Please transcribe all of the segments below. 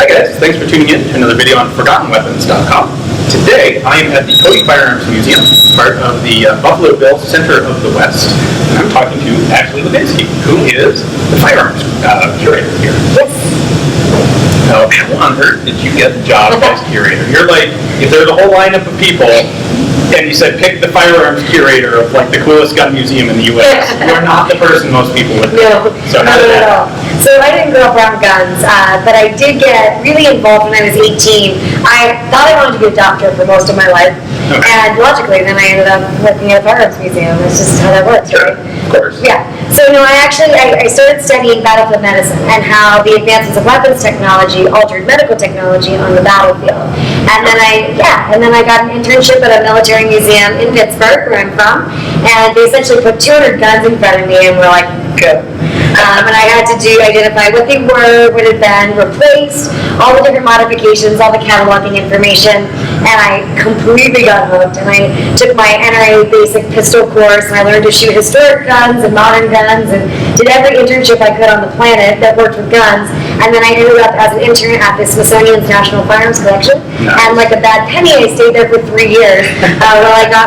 Hi guys, thanks for tuning in to another video on ForgottenWeapons.com. Today I am at the Cody Firearms Museum, part of the Buffalo Bill Center of the West, and I'm talking to Hlebinsky, who is the firearms curator here. Yes. Now, how on earth did you get the job as curator? You're like, if there's a whole lineup of people, and you said pick the firearms curator of like the coolest gun museum in the U.S., you're not the person most people would know. No, So how not did at that all. So I didn't grow up around guns, but I did get really involved when I was 18. I thought I wanted to be a doctor for most of my life, and logically then I ended up working at a firearms museum. That's just how that works, right? Of course. Yeah. So no, I started studying battlefield medicine and how the advances of weapons technology altered medical technology on the battlefield. And then I got an internship at a military museum in Pittsburgh, where I'm from, and they essentially put 200 guns in front of me and were like, go. And I had to identify what they were, what had been replaced, all the different modifications, all the cataloging information, and I completely got hooked. And I took my NRA basic pistol course, and I learned to shoot historic guns and modern guns, and did every internship I could on the planet that worked with guns. And then I ended up as an intern at the Smithsonian's National Firearms Collection. Nice. And like a bad penny, I stayed there for 3 years while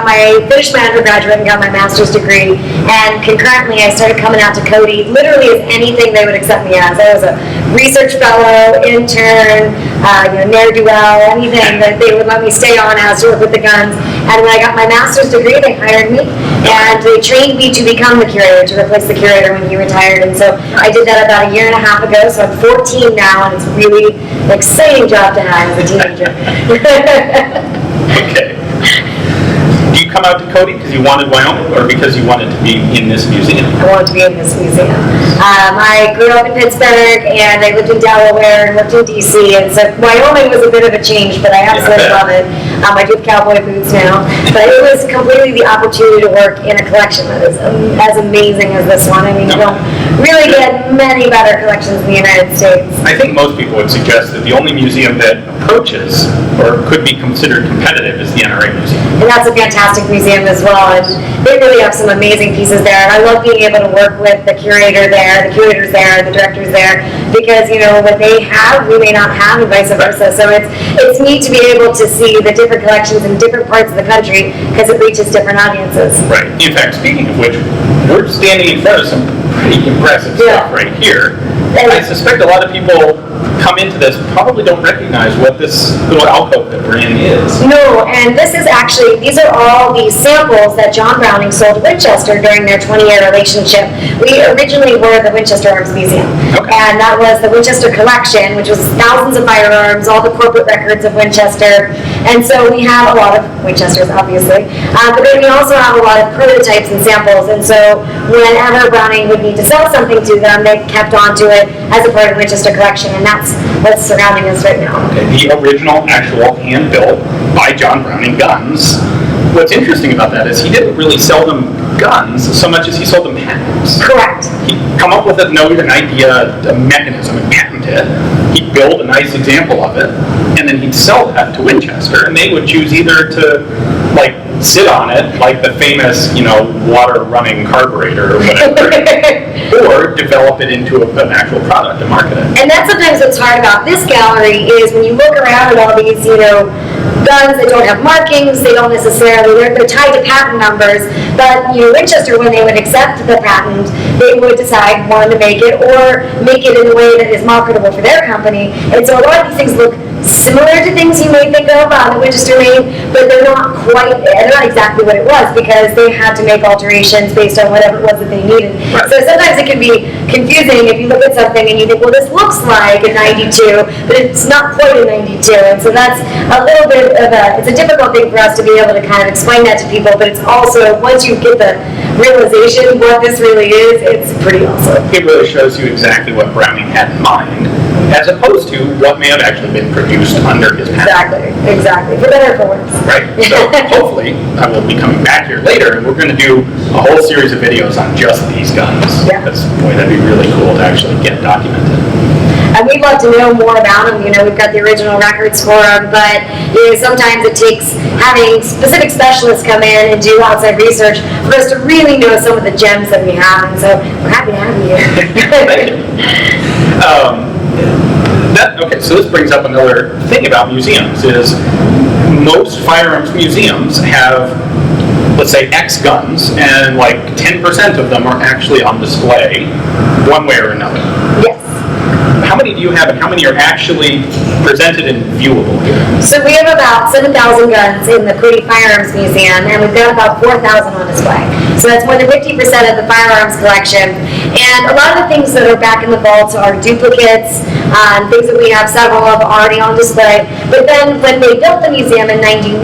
I finished my undergraduate and got my master's degree. And concurrently, I started coming out to Cody literally as anything they would accept me as. I was a research fellow, intern, ne'er-do-well, anything that they would let me stay on as to work with the guns. And when I got my master's degree, they hired me, and they trained me to become the curator, to replace the curator when he retired. And so I did that about 1.5 years ago, so I'm 14 now, and it's really an exciting job to have as a teenager. Okay. Do you come out to Cody because you wanted Wyoming, or because you wanted to be in this museum? I wanted to be in this museum. I grew up in Pittsburgh, and I lived in Delaware and worked in DC, and so Wyoming was a bit of a change, but I absolutely love it. I do have cowboy boots now, but it was completely the opportunity to work in a collection that is as amazing as this one. I mean, you don't really get many better collections in the United States. I think most people would suggest that the only museum that approaches or could be considered competitive is the NRA Museum. And that's a fantastic museum as well, and they really have some amazing pieces there. And I love being able to work with the curators there, the directors there, because what they have, we may not have, and vice versa. So it's neat to be able to see the different collections in different parts of the country because it reaches different audiences. Right. In fact, speaking of which, we're standing in front of some pretty impressive stuff right here. I suspect a lot of people come into this probably don't recognize what this little alcove that we're in is. No, and these are all the samples that John Browning sold to Winchester during their 20-year relationship. We originally were the Winchester Arms Museum, and that was the Winchester collection, which was thousands of firearms, all the corporate records of Winchester, and so we have a lot of Winchesters, obviously, but then we also have a lot of prototypes and samples, and so whenever Browning would need to sell something to them, they kept onto it as a part of the Winchester collection, and that's what's surrounding us right now. Okay, the original, actual, hand-built by John Browning guns. What's interesting about that is he didn't really sell them guns so much as he sold them patents. Correct. He'd come up with an idea, a mechanism, and patent it. He'd build a nice example of it, and then he'd sell that to Winchester, and they would choose either to, sit on it, like the famous, water-running carburetor or whatever, or develop it into an actual product and market it. And that's sometimes what's hard about this gallery is when you look around at all these, guns that don't have markings, they're tied to patent numbers, but Winchester, when they would accept the patent, they would decide one to make it or make it in a way that is marketable for their company. And so a lot of these things look similar to things you may think of that Winchester made, but they're not exactly what it was because they had to make alterations based on whatever it was that they needed. Right. So sometimes it can be confusing if you look at something and you think, well, this looks like a 92, but it's not quite a 92. And so that's a little bit of it's a difficult thing for us to be able to kind of explain that to people, but it's also, once you get the realization what this really is, it's pretty awesome. It really shows you exactly what Browning had in mind, as opposed to what may have actually been produced under his patent. Exactly. For better or for worse. Right. So hopefully I will be coming back here later, and we're going to do a whole series of videos on just these guns. Yeah. Because, boy, that'd be really cool to actually get documented. And we'd love to know more about them. We've got the original records for them, but sometimes it takes having specific specialists come in and do outside research for us to really know some of the gems that we have. And so we're happy to have you here. Thank you. Okay, so this brings up another thing about museums, is most firearms museums have, let's say, X guns, and like 10% of them are actually on display one way or another. Yes. How many do you have, and how many are actually presented and viewable here? So we have about 7,000 guns in the Cody Firearms Museum, and we've got about 4,000 on display. So that's more than 50% of the firearms collection. And a lot of the things that are back in the vaults are duplicates, things that we have several of already on display. But then when they built the museum in '91,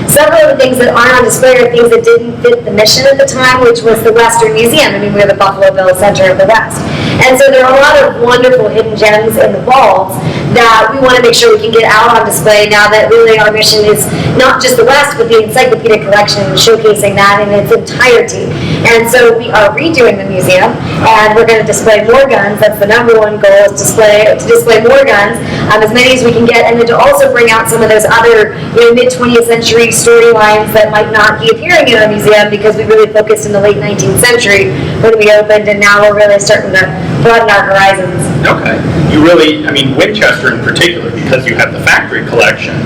several of the things that aren't on display are things that didn't fit the mission at the time, which was the Western Museum. I mean, we're the Buffalo Bill Center of the West. And so there are a lot of wonderful hidden gems in the vaults that we want to make sure we can get out on display now that really our mission is not just the West, but the encyclopedic collection, showcasing that in its entirety. And so we are redoing the museum, and we're going to display more guns. That's the number one goal, is to display more guns, as many as we can get, and then to also bring out some of those other mid-20th century storylines that might not be appearing in our museum, because we really focused in the late 19th century when we opened, and now we're really starting to broaden our horizons. Okay. You really, I mean, Winchester in particular, because you have the factory collection,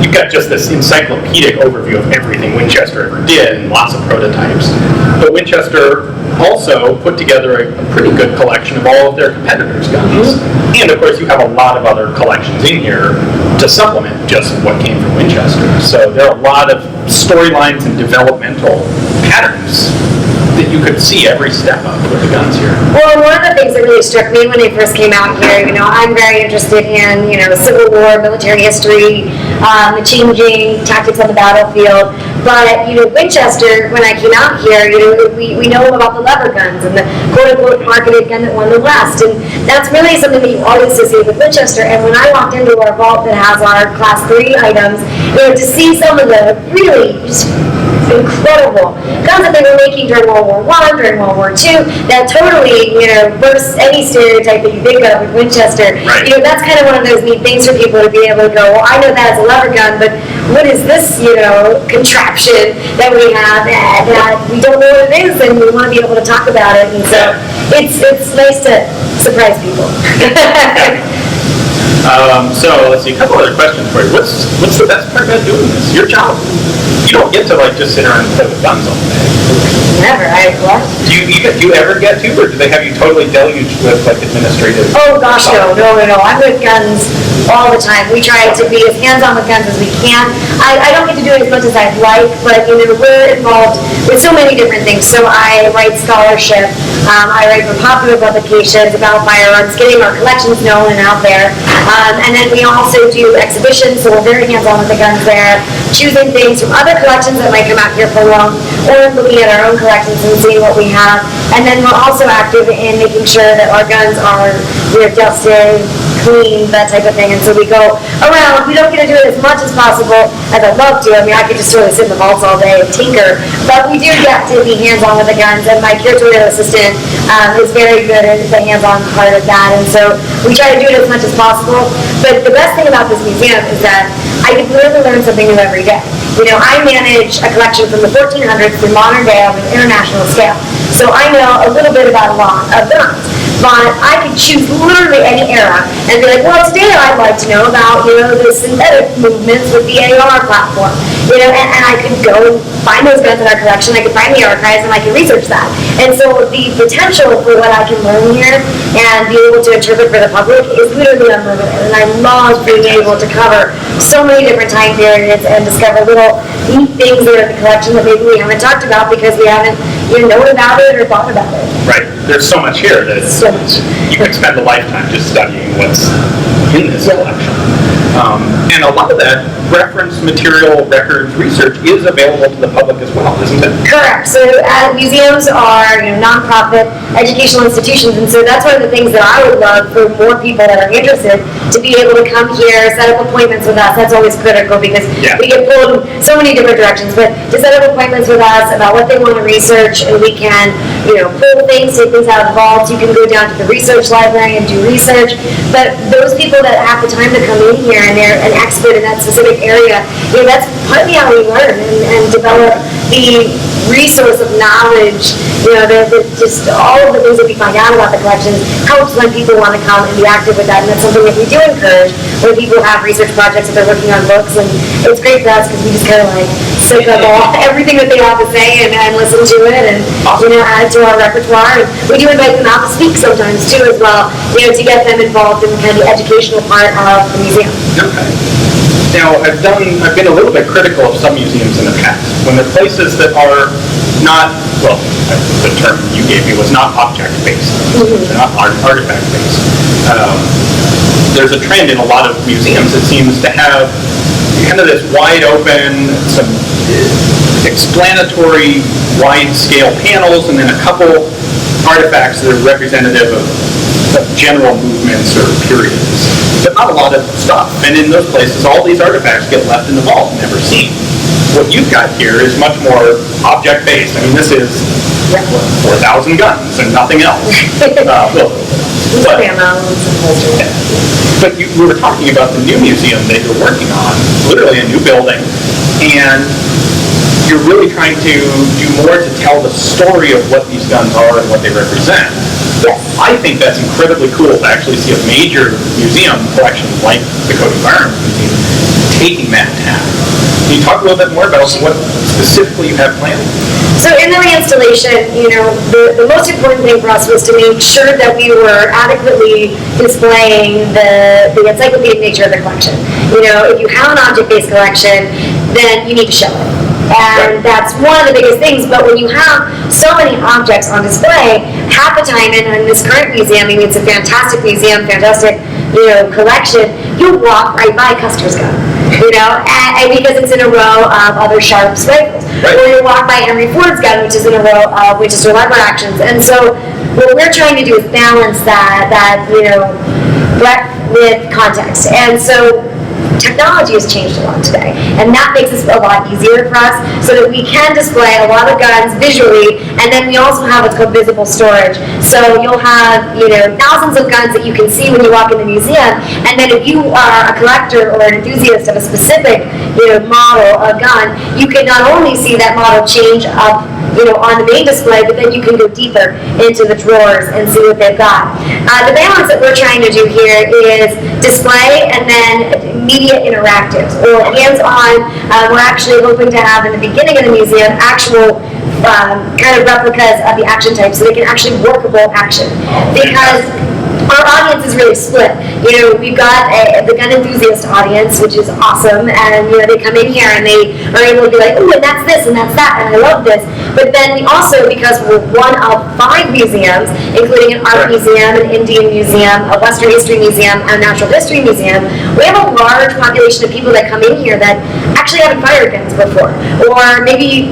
you've got just this encyclopedic overview of everything Winchester ever did and lots of prototypes. But Winchester also put together a pretty good collection of all of their competitors' guns. Mm-hmm. And of course you have a lot of other collections in here to supplement just what came from Winchester. So there are a lot of storylines and developmental patterns that you could see every step of with the guns here. Well, one of the things that really struck me when I first came out here, I'm very interested in, Civil War, military history, the changing tactics on the battlefield. But, Winchester, when I came out here, we know about the lever guns and the quote-unquote marketed gun that won the West. And that's really something that you always associate with Winchester. And when I walked into our vault that has our Class 3 items, to see some of the really just incredible guns that they were making during World War I, during World War II, that totally, bursts any stereotype that you think of with Winchester. Right. That's kind of one of those neat things for people to be able to go, well, I know that as a lever gun, but what is this, contraption that we have that we don't know what it is, and we want to be able to talk about it. And so it's nice to surprise people. So let's see, a couple other questions for you. What's the best part about doing this? Your job. You don't get to just sit around and play with guns all day. Never. What? Do you ever get to, or do they have you totally deluged with administrative? Oh gosh, no. I'm with guns all the time. We try to be as hands-on with guns as we can. I don't get to do it as much as I'd like, but we're involved with so many different things. So I write scholarship. I write for popular publications about firearms, getting our collections known and out there. And then we also do exhibitions, so we're very hands-on with the guns there, choosing things from other collections that might come out here for a while, or looking at our own collections and seeing what we have. And then we're also active in making sure that our guns are dusted, clean, that type of thing. And so we go around. We don't get to do it as much as possible as I'd love to. I mean, I could just sort of sit in the vaults all day and tinker. But we do get to be hands-on with the guns, and my curatorial assistant is very good at the hands-on part of that. And so we try to do it as much as possible. But the best thing about this museum is that I get to literally learn something new every day. I manage a collection from the 1400s to modern day on an international scale. So I know a little bit about a lot of guns. But I could choose literally any era and be like, well, today I'd like to know about, the synthetic movements with the AR platform. And I could go find those guns in our collection, I could find the archives, and I could research that. And so the potential for what I can learn here and be able to interpret for the public is literally unlimited. And I love being able to cover so many different time periods and discover little neat things that are in the collection that maybe we haven't talked about because we haven't known about it or thought about it. Right. There's so much here that you could spend a lifetime just studying what's in this collection. And a lot of that reference material, records, research is available to the public as well, isn't it? Correct. So museums are nonprofit educational institutions, and so that's one of the things that I would love for more people that are interested to be able to come here, set up appointments with us. That's always critical because we get pulled in so many different directions, but to set up appointments with us about what they want to research, and we can pull things, take things out of the vaults. You can go down to the research library and do research, but those people that have the time to come in here and they're an expert in that specific area, that's partly how we learn and develop the resource of knowledge, just all of the things that we find out about the collection helps when people want to come and be active with that. And that's something that we do encourage when people have research projects that they're working on books. And it's great for us because we just kind of like soak up everything that they have to say and listen to it and add it to our repertoire. And we do invite them out to speak sometimes too as well, to get them involved in kind of the educational part of the museum. Okay. Now, I've been a little bit critical of some museums in the past when they're places that are not, well, the term you gave me was not object-based. They're not artifact-based. There's a trend in a lot of museums that seems to have kind of this wide open, some explanatory, wide-scale panels, and then a couple artifacts that are representative of general movements or periods, but not a lot of stuff. And in those places, all these artifacts get left in the vault and never seen. What you've got here is much more object-based. I mean, this is 4,000 guns and nothing else. But we were talking about the new museum that you're working on, literally a new building, and you're really trying to do more to tell the story of what these guns are and what they represent. I think that's incredibly cool to actually see a major museum collection like the Cody Firearms Museum taking that tack. Can you talk a little bit more about what specifically you have planned? So in the reinstallation, the most important thing for us was to make sure that we were adequately displaying the encyclopedic nature of the collection. If you have an object-based collection, then you need to show it. And that's one of the biggest things, but when you have so many objects on display, half the time in this current museum, it's a fantastic museum, fantastic, collection, you walk right by Custer's gun, and because it's in a row of other Sharps rifles. Right. Or you walk by Henry Ford's gun, which is in a row of Winchester lever actions. And so what we're trying to do is balance that breadth with context. And so technology has changed a lot today, and that makes it a lot easier for us so that we can display a lot of guns visually, and then we also have what's called visible storage. So you'll have thousands of guns that you can see when you walk in the museum, and then if you are a collector or an enthusiast of a specific model of gun, you can not only see that model change up on the main display, but then you can go deeper into the drawers and see what they've got. The balance that we're trying to do here is display and then media interactives or hands-on. We're actually hoping to have in the beginning of the museum actual kind of replicas of the action types so they can actually workable action. Because our audience is really split. We've got the gun enthusiast audience, which is awesome, and they come in here and they are able to be like, oh, and that's this and that's that, and I love this. But then we also, because we're one of 5 museums, including an art museum, an Indian museum, a Western history museum, and a natural history museum, we have a large population of people that come in here that actually haven't fired guns before, or maybe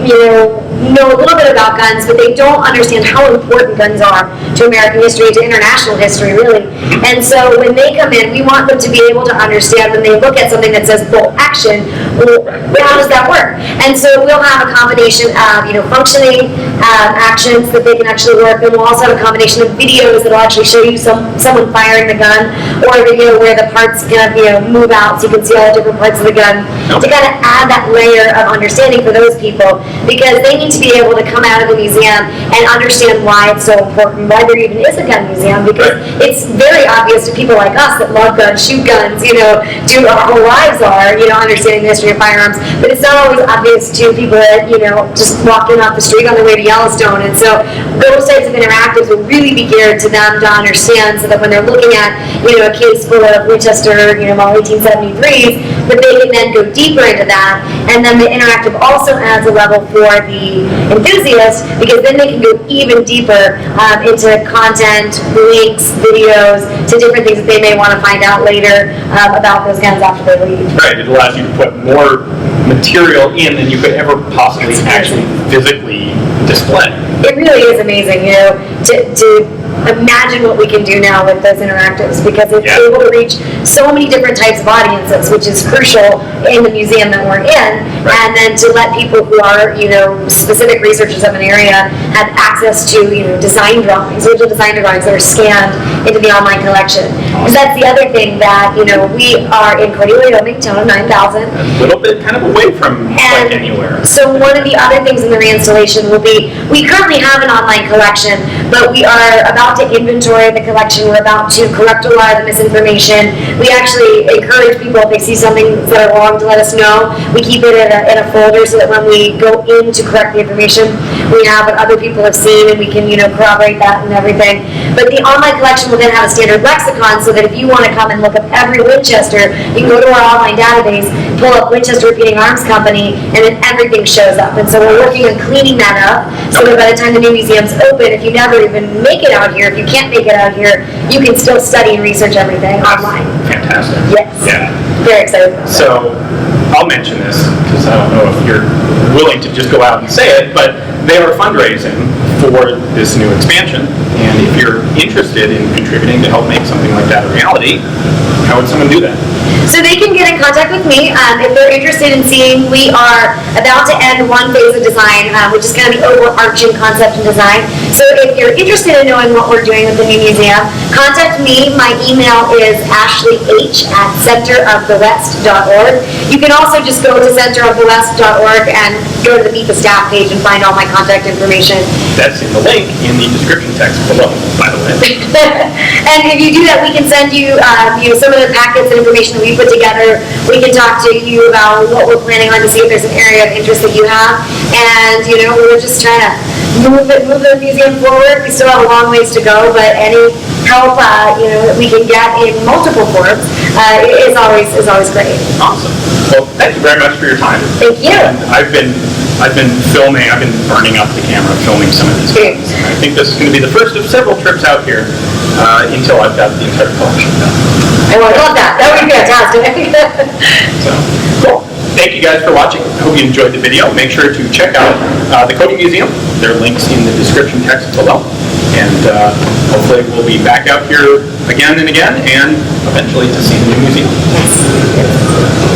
know a little bit about guns, but they don't understand how important guns are to American history, to international history, really. And so when they come in, we want them to be able to understand when they look at something that says bolt action, well, how does that work? And so we'll have a combination of functioning actions that they can actually work, and we'll also have a combination of videos that will actually show you someone firing the gun, or a video where the parts kind of move out so you can see all the different parts of the gun, to kind of add that layer of understanding for those people, because they need to be able to come out of the museum and understand why it's so important, why there even is a gun museum, because it's very obvious to people like us that love guns, shoot guns, do our whole lives are, understanding the history of firearms, but it's not always obvious to people that, just walking off the street on their way to Yellowstone. And so those types of interactives will really be geared to them to understand, so that when they're looking at, a case full of Winchester, model 1873s, that they can then go deeper into that. And then the interactive also adds a level for the enthusiast, because then they can go even deeper into content, links, videos, to different things that they may want to find out later about those guns after they leave. Right, it allows you to put more material in than you could ever possibly actually physically display. It really is amazing, to imagine what we can do now with those interactives, because it's able to reach so many different types of audiences, which is crucial in the museum that we're in. And then to let people who are, specific researchers of an area have access to, design drawings, visual design drawings that are scanned into the online collection. Because that's the other thing that, we are in Cody, Wyoming, town of 9,000. A little bit kind of away from like anywhere. So one of the other things in the reinstallation will be, we currently have an online collection, but we are about to inventory the collection. We're about to correct a lot of the misinformation. We actually encourage people, if they see something that are wrong, to let us know. We keep it in a folder so that when we go in to correct the information, we have what other people have seen, and we can, corroborate that and everything. But the online collection will then have a standard lexicon, so that if you want to come and look up every Winchester, you can go to our online database, pull up Winchester Repeating Arms Company, and then everything shows up. And so we're working on cleaning that up, so that by the time the new museum's open, if you never even make it out here, if you can't make it out here, you can still study and research everything online. Fantastic. Yes. Yeah. Very excited. So I'll mention this, because I don't know if you're willing to just go out and say it, but they are fundraising for this new expansion. And if you're interested in contributing to help make something like that a reality, how would someone do that? So they can get in contact with me if they're interested in seeing. We are about to end one phase of design, which is kind of the overarching concept and design. So if you're interested in knowing what we're doing with the new museum, contact me. My email is ashleyh@centerofthewest.org. You can also just go to centerofthewest.org and go to the Meet the Staff page and find all my contact information. That's in the link in the description text below, by the way. And if you do that, we can send you, some of the packets and information that we put together. We can talk to you about what we're planning on, to see if there's an area of interest that you have. And, we're just trying to move the museum forward. We still have a long ways to go, but any help, that we can get in multiple forms is always great. Awesome. Well, thank you very much for your time. Thank you. And I've been filming, I've been burning up the camera, filming some of these things. I think this is going to be the first of several trips out here until I've got the entire collection done. I would love that. That would be fantastic. So, cool. Thank you guys for watching. I hope you enjoyed the video. Make sure to check out the Cody Museum. There are links in the description text below. And hopefully we'll be back out here again and again, and eventually to see the new museum. Yes.